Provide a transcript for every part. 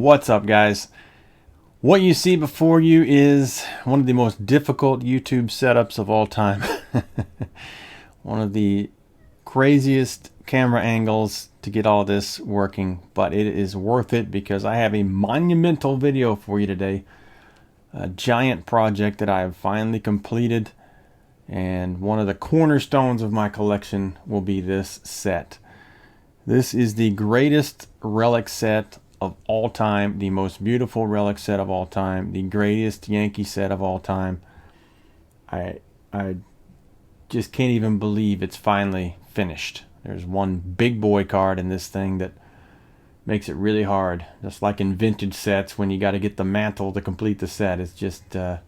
What's up, guys? What you see before you is one of the most difficult YouTube setups of all time. One of the craziest camera angles to get all this working, but it is worth it because I have a monumental video for you today. A giant project that I have finally completed, and one of the cornerstones of my collection will be this set. This is the greatest Relic set of all time, the most beautiful Relic set of all time, the greatest Yankee set of all time. I just can't even believe it's finally finished. There's one big boy card in this thing that makes it really hard. Just like in vintage sets when you got to get the mantle to complete the set. It's just, a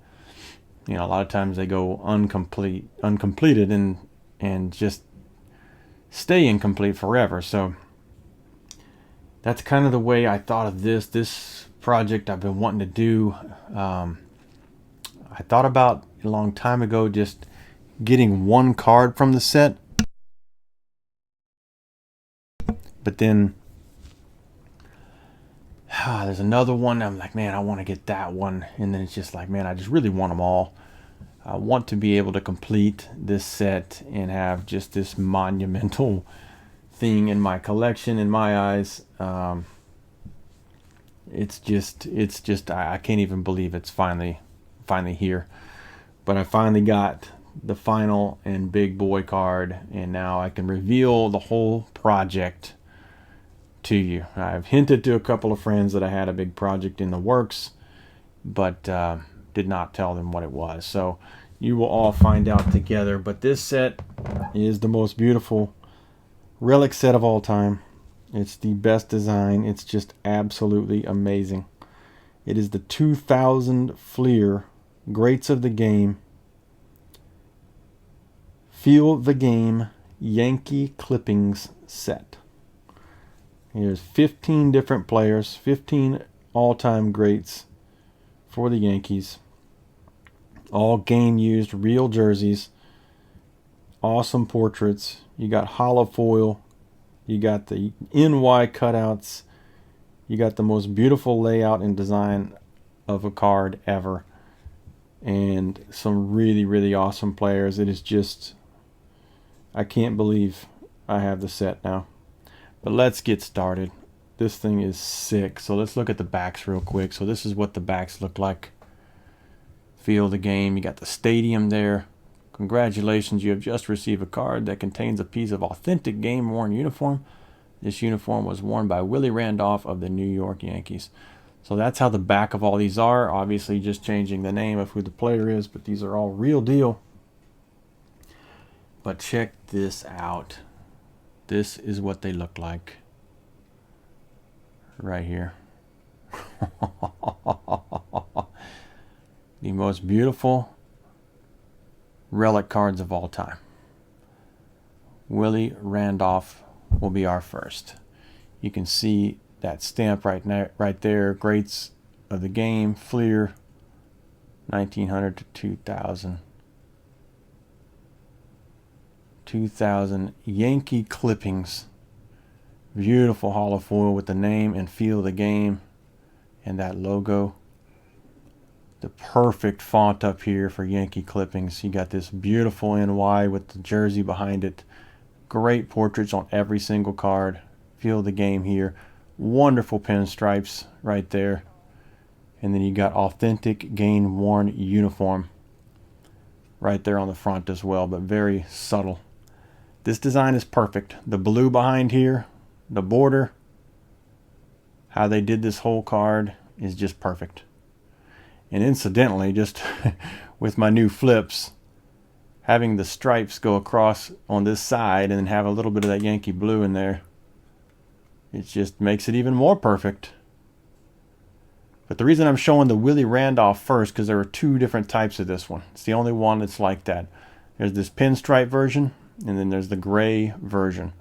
lot of times they go uncompleted and just stay incomplete forever. So that's kind of the way I thought of this project I've been wanting to do. I thought about a long time ago just getting one card from the set, but then there's another one. I'm like, man, I want to get that one, and then it's just like, man, I just really want them all. I want to be able to complete this set and have just this monumental thing in my collection. In my eyes, it's just I can't even believe it's finally here. But I finally got the final and big boy card, and now I can reveal the whole project to you. I've hinted to a couple of friends that I had a big project in the works, but did not tell them what it was. So you will all find out together. But this set is the most beautiful Relic set of all time. It's the best design. It's just absolutely amazing. It is the 2000 Fleer Greats of the Game Feel the Game Yankee Clippings set. Here's 15 different players, 15 all-time greats for the Yankees. All game-used real jerseys. Awesome portraits. You got hollow foil. You got the NY cutouts. You got the most beautiful layout and design of a card ever. And some really, really awesome players. It is just, I can't believe I have the set now. But let's get started. This thing is sick. So let's look at the backs real quick. So this is what the backs look like. Feel the Game. You got the stadium there. Congratulations, you have just received a card that contains a piece of authentic game-worn uniform. This uniform was worn by Willie Randolph of the New York Yankees. So that's how the back of all these are. Obviously just changing the name of who the player is, but these are all real deal. But check this out. This is what they look like. Right here. The most beautiful Relic cards of all time. Willie Randolph will be our first. You can see that stamp right there. Greats of the Game, Fleer, 1900 to 2000. 2000 Yankee Clippings. Beautiful hollow foil with the name and Feel the Game and that logo. The perfect font up here for Yankee Clippings. You got this beautiful NY with the jersey behind it. Great portraits on every single card. Feel the Game here. Wonderful pinstripes right there. And then you got authentic game-worn uniform right there on the front as well, but very subtle. This design is perfect. The blue behind here, the border, how they did this whole card is just perfect. And incidentally, just with my new flips, having the stripes go across on this side and then have a little bit of that Yankee blue in there, it just makes it even more perfect. But the reason I'm showing the Willie Randolph first, because there are two different types of this one. It's the only one that's like that. There's this pinstripe version, and then there's the gray version.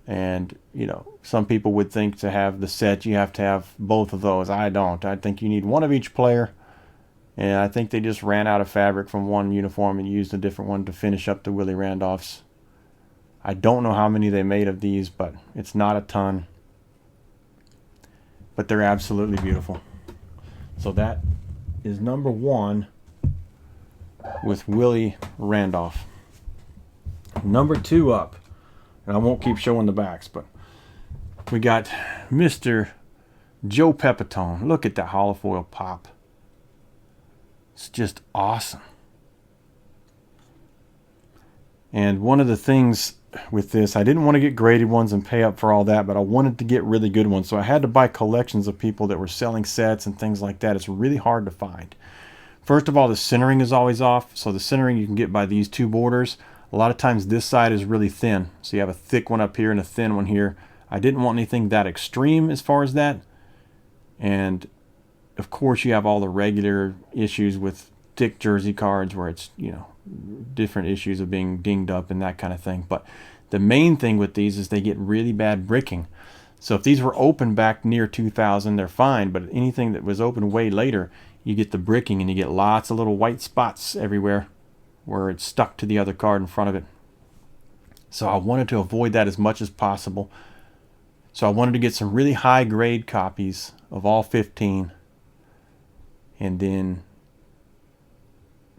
And, some people would think to have the set, you have to have both of those. I don't. I think you need one of each player. And I think they just ran out of fabric from one uniform and used a different one to finish up the Willie Randolphs. I don't know how many they made of these, but it's not a ton. but they're absolutely beautiful. So that is number 1 with Willie Randolph. Number 2 up, and I won't keep showing the backs, but we got Mr. Joe Pepitone. Look at that holofoil pop. It's just awesome. And one of the things with this, I didn't want to get graded ones and pay up for all that, but I wanted to get really good ones. So I had to buy collections of people that were selling sets and things like that. It's really hard to find. First of all, the centering is always off. So the centering you can get by these 2 borders. A lot of times this side is really thin. So you have a thick one up here and a thin one here. I didn't want anything that extreme as far as that. And of course you have all the regular issues with thick jersey cards where it's, you know, different issues of being dinged up and that kind of thing. But the main thing with these is they get really bad bricking. So if these were open back near 2000, they're fine. But anything that was open way later, you get the bricking and you get lots of little white spots everywhere where it's stuck to the other card in front of it. So I wanted to avoid that as much as possible. So I wanted to get some really high grade copies of all 15 and then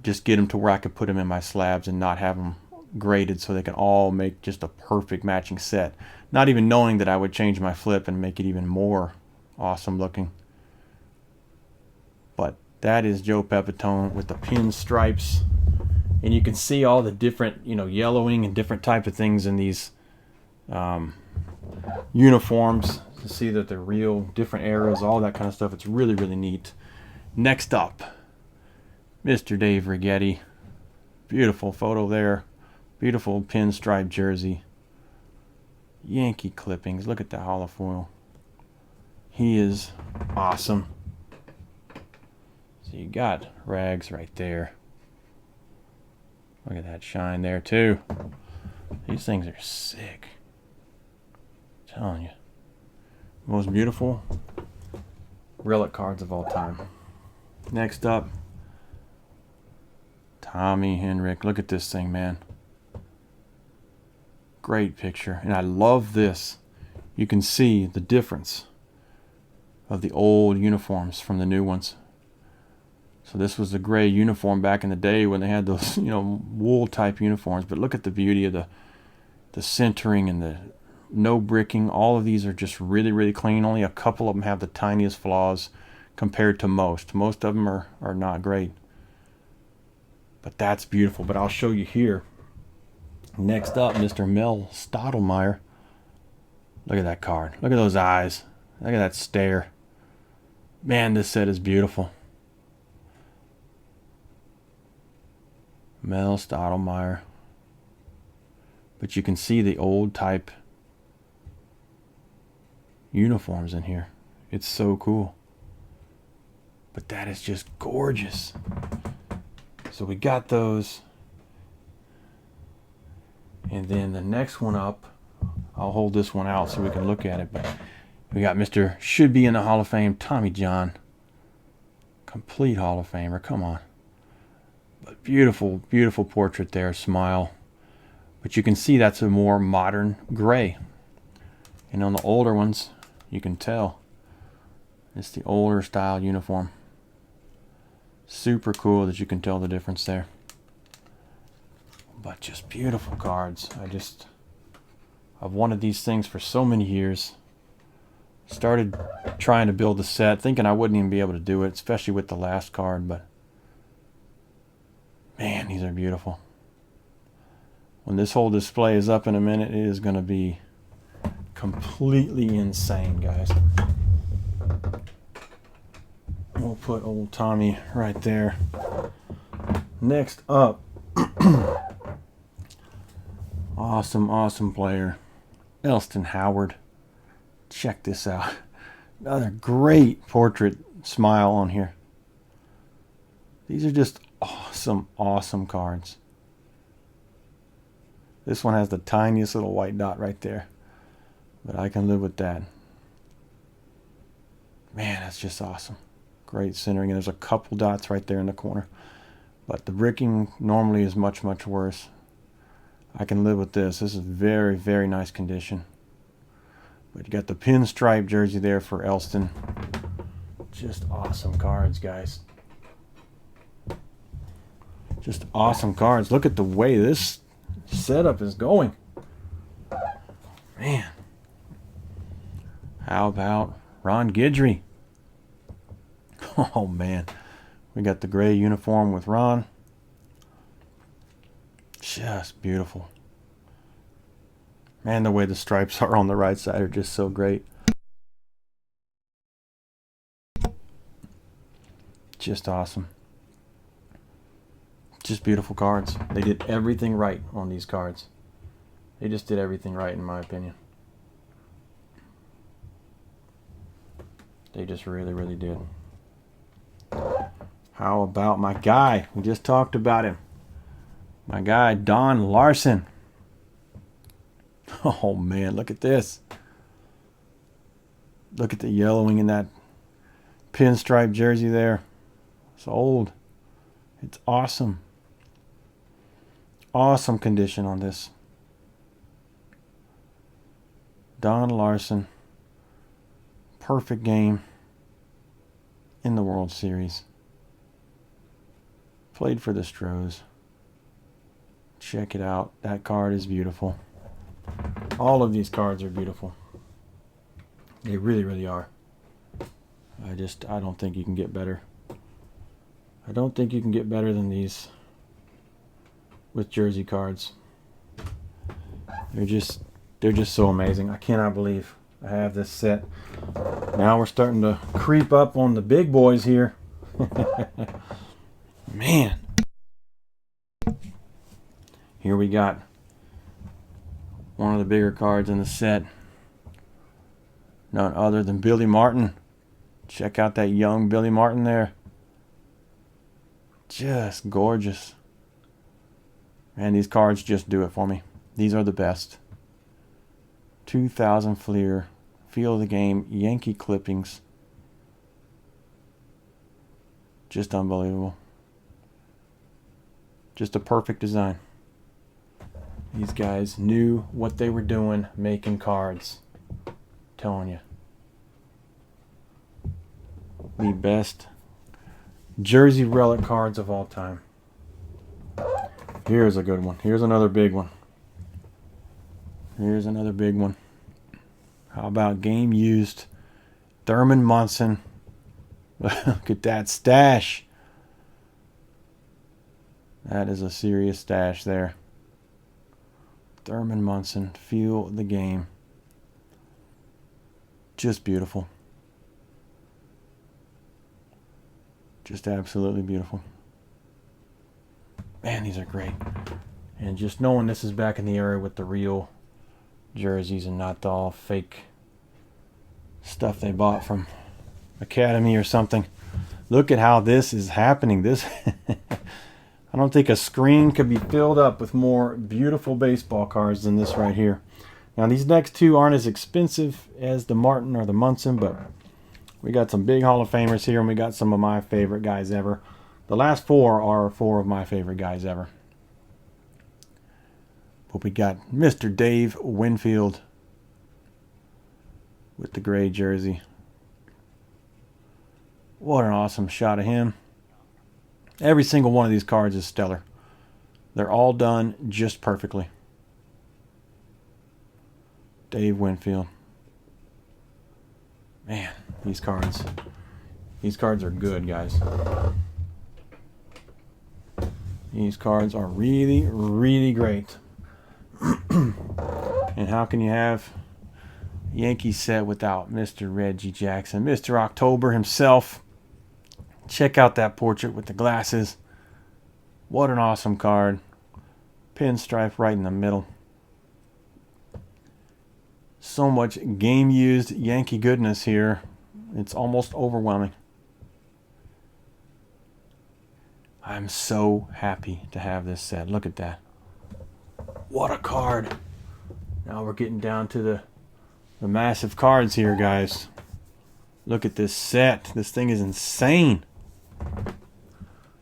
just get them to where I could put them in my slabs and not have them graded so they can all make just a perfect matching set. Not even knowing that I would change my flip and make it even more awesome looking. But that is Joe Pepitone with the pin stripes. And you can see all the different, you know, yellowing and different types of things in these uniforms to see that they're real, different eras, all that kind of stuff. It's really, really neat. Next up, Mr. Dave Righetti. Beautiful photo there. Beautiful pinstripe jersey. Yankee clippings. Look at the holofoil. He is awesome. So you got rags right there. Look at that shine there too. These things are sick. I'm telling you. Most beautiful Relic cards of all time. Next up, Tommy Henrik. Look at this thing, man. Great picture. And I love this. You can see the difference of the old uniforms from the new ones. So this was the gray uniform back in the day when they had those, you know, wool type uniforms. But look at the beauty of the centering and the no bricking. All of these are just really, really clean. Only a couple of them have the tiniest flaws compared to most. Most of them are not great. But that's beautiful. But I'll show you here. Next up, Mr. Mel Stottlemyre. Look at that card. Look at those eyes. Look at that stare. Man, this set is beautiful. Mel Stottlemyre. But you can see the old type uniforms in here. It's so cool. But that is just gorgeous. So we got those. And then the next one up, I'll hold this one out so we can look at it. But we got Mr. Should Be in the Hall of Fame, Tommy John. Complete Hall of Famer, come on. But beautiful, beautiful portrait there, smile. But you can see that's a more modern gray. And on the older ones, you can tell. It's the older style uniform. Super cool that you can tell the difference there. But just beautiful cards. I've wanted these things for so many years. Started trying to build the set, thinking I wouldn't even be able to do it, especially with the last card, but man, these are beautiful. When this whole display is up in a minute, it is going to be completely insane, guys. We'll put old Tommy right there. Next up, awesome player, Elston Howard. Check this out. Another great portrait smile on here. These are just awesome cards. This one has the tiniest little white dot right there, but I can live with that. Man, that's just awesome. Great centering, and there's a couple dots right there in the corner, but the bricking normally is much worse. I can live with this. This is very nice condition. But you got the pinstripe jersey there for Elston. Just awesome cards, guys. Just awesome cards. Look at the way this setup is going. Man. How about Ron Guidry? Oh, man. We got the gray uniform with Ron. Just beautiful. Man, the way the stripes are on the right side are just so great. Just awesome. Just beautiful cards. They did everything right on these cards. They just did everything right, in my opinion. They just really, really did. How about my guy? We just talked about him. My guy, Don Larson. Oh, man, look at this. Look at the yellowing in that pinstripe jersey there. It's old. It's awesome. Awesome condition on this. Don Larson. Perfect game in the World Series. Played for the Stros. Check it out. That card is beautiful. All of these cards are beautiful. They really, really are. I don't think you can get better. I don't think you can get better than these with jersey cards. They're just so amazing. I cannot believe I have this set. Now we're starting to creep up on the big boys here. Man. Here we got one of the bigger cards in the set. None other than Billy Martin. Check out that young Billy Martin there. Just gorgeous. Man, these cards just do it for me. These are the best. 2000 Fleer. Feel of the Game. Yankee clippings. Just unbelievable. Just a perfect design. These guys knew what they were doing making cards. Telling you. The best jersey relic cards of all time. Here's a good one. Here's another big one. Here's another big one. How about game used Thurman Munson? Look at that stash. That is a serious stash there. Thurman Munson. Feel the Game. Just beautiful. Just absolutely beautiful. Man, these are great. And just knowing this is back in the era with the real jerseys and not the all fake stuff they bought from Academy or something. Look at how this is happening. This I don't think a screen could be filled up with more beautiful baseball cards than this right here. Now these next two aren't as expensive as the Martin or the Munson, but we got some big Hall of Famers here, and we got some of my favorite guys ever. The last four are four of my favorite guys ever. But we got Mr. Dave Winfield with the gray jersey. What an awesome shot of him. Every single one of these cards is stellar. They're all done just perfectly. Dave Winfield. Man, these cards are good, guys. These cards are really, really great. And how can you have Yankee set without Mr. Reggie Jackson? Mr. October himself. Check out that portrait with the glasses. What an awesome card. Pinstripe right in the middle. So much game used Yankee goodness here. It's almost overwhelming. I'm so happy to have this set. Look at that. What a card. Now we're getting down to the massive cards here, guys. Look at this set. This thing is insane.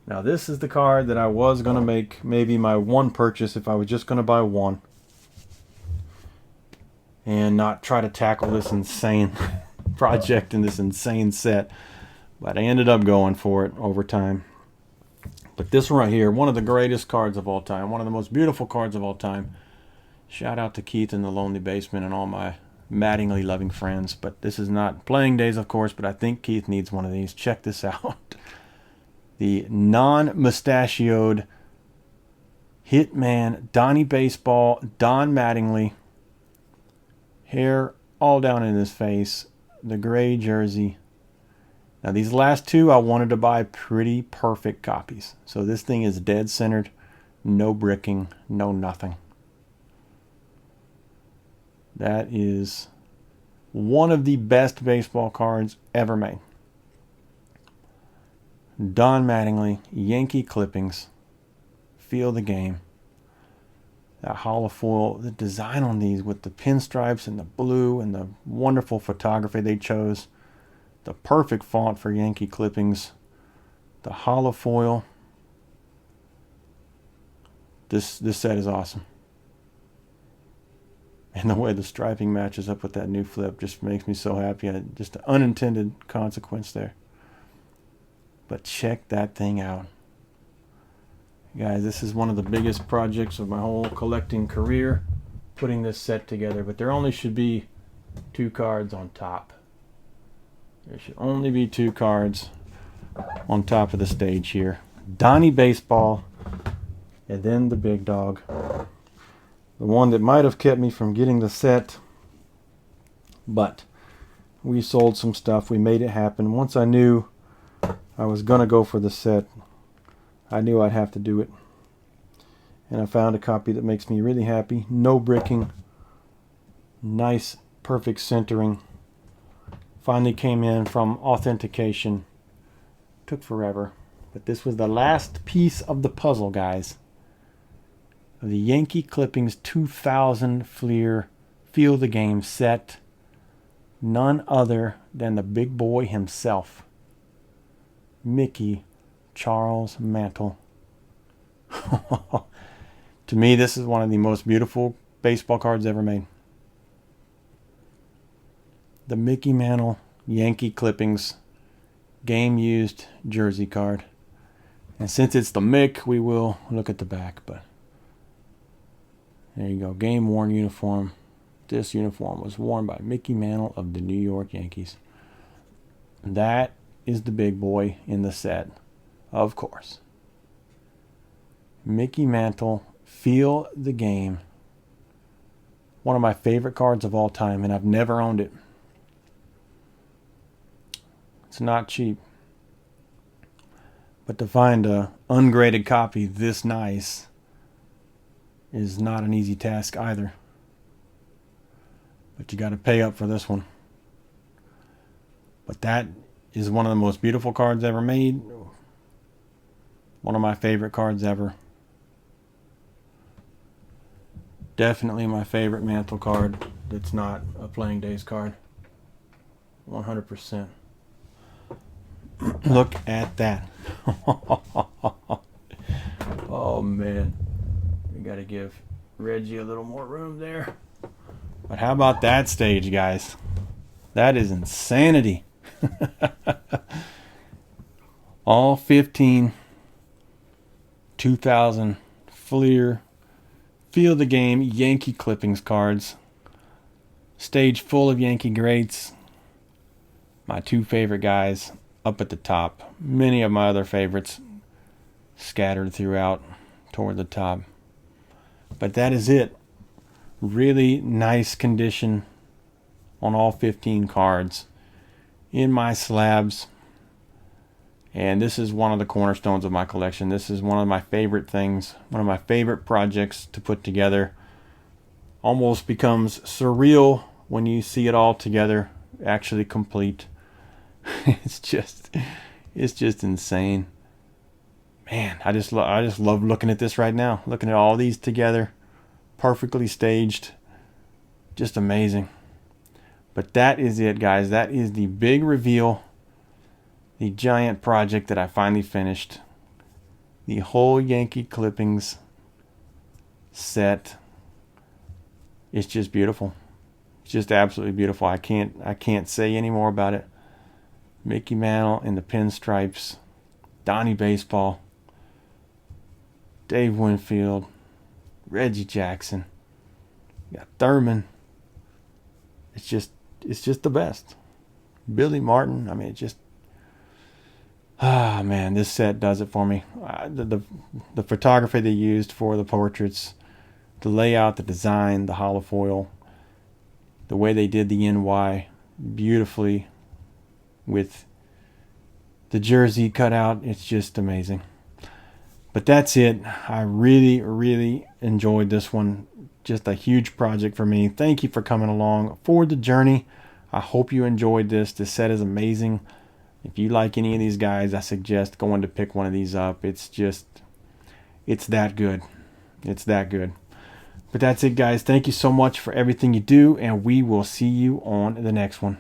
Now this is the card that I was going to make maybe my one purchase if I was just going to buy one. and not try to tackle this insane project and this insane set. But I ended up going for it over time. But this one right here, one of the greatest cards of all time, one of the most beautiful cards of all time. Shout out to Keith in the Lonely Basement and all my Mattingly loving friends. But this is not playing days, of course, but I think Keith needs one of these. Check this out. The non-mustachioed Hitman Donnie Baseball, Don Mattingly. Hair all down in his face. The gray jersey. Now these last two I wanted to buy pretty perfect copies. So this thing is dead centered. No bricking. No nothing. That is one of the best baseball cards ever made. Don Mattingly, Yankee clippings. Feel the game. That holofoil, the design on these with the pinstripes and the blue and the wonderful photography they chose. The perfect font for Yankee clippings. The holofoil. This set is awesome. And the way the striping matches up with that new flip just makes me so happy. Just an unintended consequence there. But check that thing out. Guys, this is one of the biggest projects of my whole collecting career, putting this set together. But there only should be 2 cards on top. There should only be 2 cards on top of the stage here. Donnie Baseball, and then the big dog. The one that might have kept me from getting the set, but we sold some stuff. We made it happen. Once I knew I was going to go for the set, I knew I'd have to do it. And I found a copy that makes me really happy. No bricking. Nice, perfect centering. Finally came in from authentication. Took forever. But this was the last piece of the puzzle, guys. Of the Yankee Clippings 2000 Fleer Feel the Game set. None other than the big boy himself. Mickey Charles Mantle. To me, this is one of the most beautiful baseball cards ever made. The Mickey Mantle Yankee Clippings game used jersey card. And since it's the Mick, we will look at the back. But there you go, game worn uniform. This uniform was worn by Mickey Mantle of the New York Yankees. That is the big boy in the set, of course. Mickey Mantle, Feel the Game. One of my favorite cards of all time, and I've never owned it. It's not cheap. But to find a ungraded copy this nice is not an easy task either. But you got to pay up for this one. But that is one of the most beautiful cards ever made. One of my favorite cards ever. Definitely my favorite Mantle card that's not a Playing Days card. 100%. Look at that. Oh man. We got to give Reggie a little more room there. But how about that stage, guys? That is insanity. All 15 2000 Fleer Feel the Game Yankee Clippings cards. Stage full of Yankee greats. My 2 favorite guys up at the top. Many of my other favorites scattered throughout toward the top. But that is it. Really nice condition on all 15 cards in my slabs. And this is one of the cornerstones of my collection. This is one of my favorite things, one of my favorite projects to put together. Almost becomes surreal when you see it all together, actually complete. It's just insane. Man, I just love looking at this right now. Looking at all these together, perfectly staged. Just amazing. But that is it, guys. That is the big reveal. The giant project that I finally finished. The whole Yankee Clippings set. It's just beautiful. It's just absolutely beautiful. I can't say any more about it. Mickey Mantle in the pinstripes, Donnie Baseball, Dave Winfield, Reggie Jackson, you got Thurman. It's just the best. Billy Martin. I mean, it just, man, this set does it for me. The photography they used for the portraits, the layout, the design, the holofoil, the way they did the NY beautifully with the jersey cut out. It's just amazing. But that's it. I really, really enjoyed this one. Just a huge project for me. Thank you for coming along for the journey. I hope you enjoyed this. This set is amazing. If you like any of these guys, I suggest going to pick one of these up. It's that good. It's that good. But that's it, guys. Thank you so much for everything you do, and we will see you on the next one.